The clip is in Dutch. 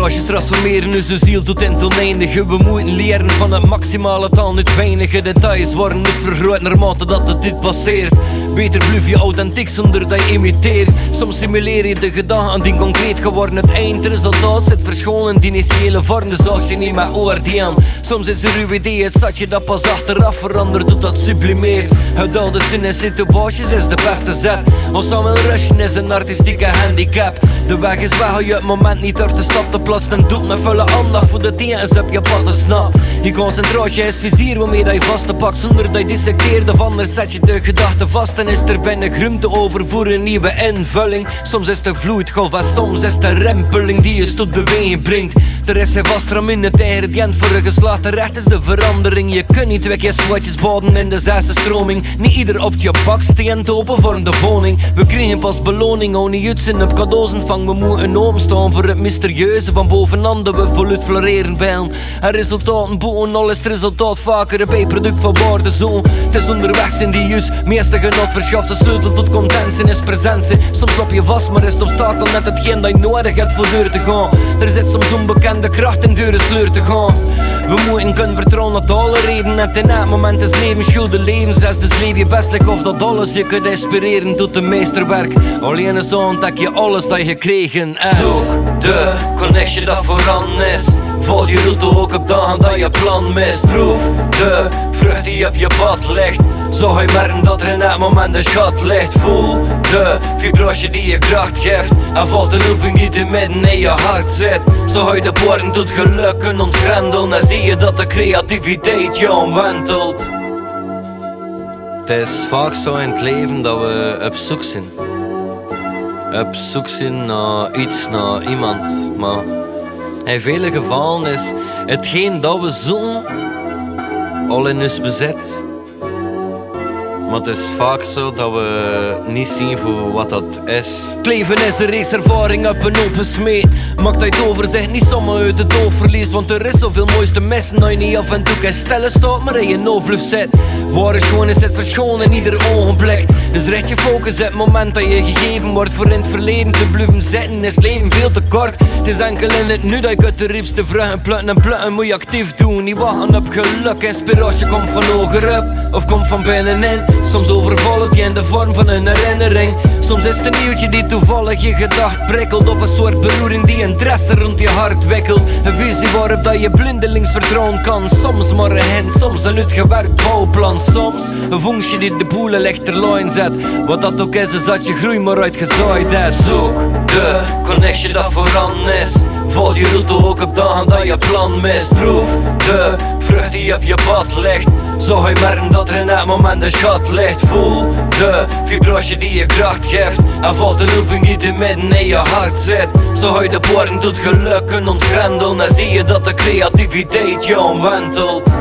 Inspiraties transformeren onze ziel tot in het oneindige. We moeten leren van het maximale tal, niet weinige details worden niet vergroot naarmate dat het dit passeert. Beter blijf je authentiek zonder dat je imiteert. Soms simuleer je de gedachten die concreet geworden. Het eindresultaat zit verscholen in de initiële vorm, dus als je niet meer oordelen. Soms is er uw idee, het zat je dat pas achteraf verandert tot dat sublimeert. Het oude zin en situaties is de beste zet. Ons samen rushen is een artistieke handicap. De weg is weg, als je het moment niet durft te stappen te plaatsen en doet met volle aandacht voor de dingen is op je pad te snap. Je concentratie is vizier waarmee dat je vast pakt zonder dat je dissecteert of anders zet je de gedachten vast en is er binnen groente over voor een nieuwe invulling. Soms is de vloeidgolf en soms is de rempeling die je tot beweging brengt. Er is geen vast ram in het ingrediënt voor een geslaagde recht is de verandering. Je kunt niet twee keer spotjes boden in de zesde stroming. Niet ieder op je baksteen open vormt de woning. We kregen pas beloning, oh niet uitzien op cadeaus ontvang. We moeten openstaan voor het mysterieuze van bovenaan dat we voluit floreren willen. En resultaten boeken, al is het resultaat vaker een bijproduct van waarde zo. Het is onderweg zijn die juist meeste genot verschaft. De sleutel tot contentie is presentie. Soms loop je vast, maar is het obstakel net hetgeen dat je nodig hebt voor deur te gaan. Er zit soms onbekende kracht in deuren sleur te gaan. We moeten kunnen vertrouwen dat alle reden en in het moment is leven schulden levensles. Dus leef je bestelijk of dat alles je kunt inspireren tot een meesterwerk. Alleen zo ontdek je alles dat je gekregen hebt. Zoek de connectie dat vooraan is. Volg je route ook op dagen dat je plan mist. Proef de vrucht die op je pad ligt. Zo ga je merken dat er in het moment een schat ligt. Voel de vibratie die je kracht geeft. En volg de roeping die te midden in je hart zit. Zo ga je de poorten tot geluk kunnen ontgrendelen. En zie je dat de creativiteit je omwentelt. Het is vaak zo in het leven dat we op zoek zijn. Op zoek zijn naar iets, naar iemand. Maar in vele gevallen is hetgeen dat we zoeken al in ons bezit. Maar het is vaak zo dat we niet zien voor wat dat is. Het leven is een reeks ervaring op een open smeet. Maakt uit overzicht niet zomaar uit het oog verliest. Want er is zoveel moois te missen dat je niet af en toe kan stellen staat maar in je hoofdvlucht zit. Waar is schoon is het verschoon in ieder ogenblik. Dus richt je focus op het moment dat je gegeven wordt. Voor in het verleden te blijven zitten is het leven veel te kort. Het is enkel in het nu dat ik uit de riepste vruchten plukken. En plukken moet je actief doen, niet wachten op geluk. Inspiratie komt van hogerop of komt van binnenin. Soms overvalt het je in de vorm van een herinnering. Soms is het een nieuwtje die toevallig je gedacht prikkelt. Of een soort beroering die interesse rond je hart wikkelt. Een visie waarop dat je blindelings vertrouwen kan. Soms maar een hint, soms een uitgewerkt bouwplan. Soms een functie die de boelen licht ter lijn zet. Wat dat ook is dat je groei maar uitgezaaid hebt. Zoek de connectie dat vooraan is. Volg je route ook op dagen dat je plan mist. Proef de vrucht die op je pad ligt. Zo ga je merken dat er in het moment een schat ligt. Voel de vibratie die je kracht geeft. En volg de roeping die te midden in je hart zit. Zo ga je de poorten tot geluk kunnen ontgrendelen. En zie je dat de creativiteit je omwentelt.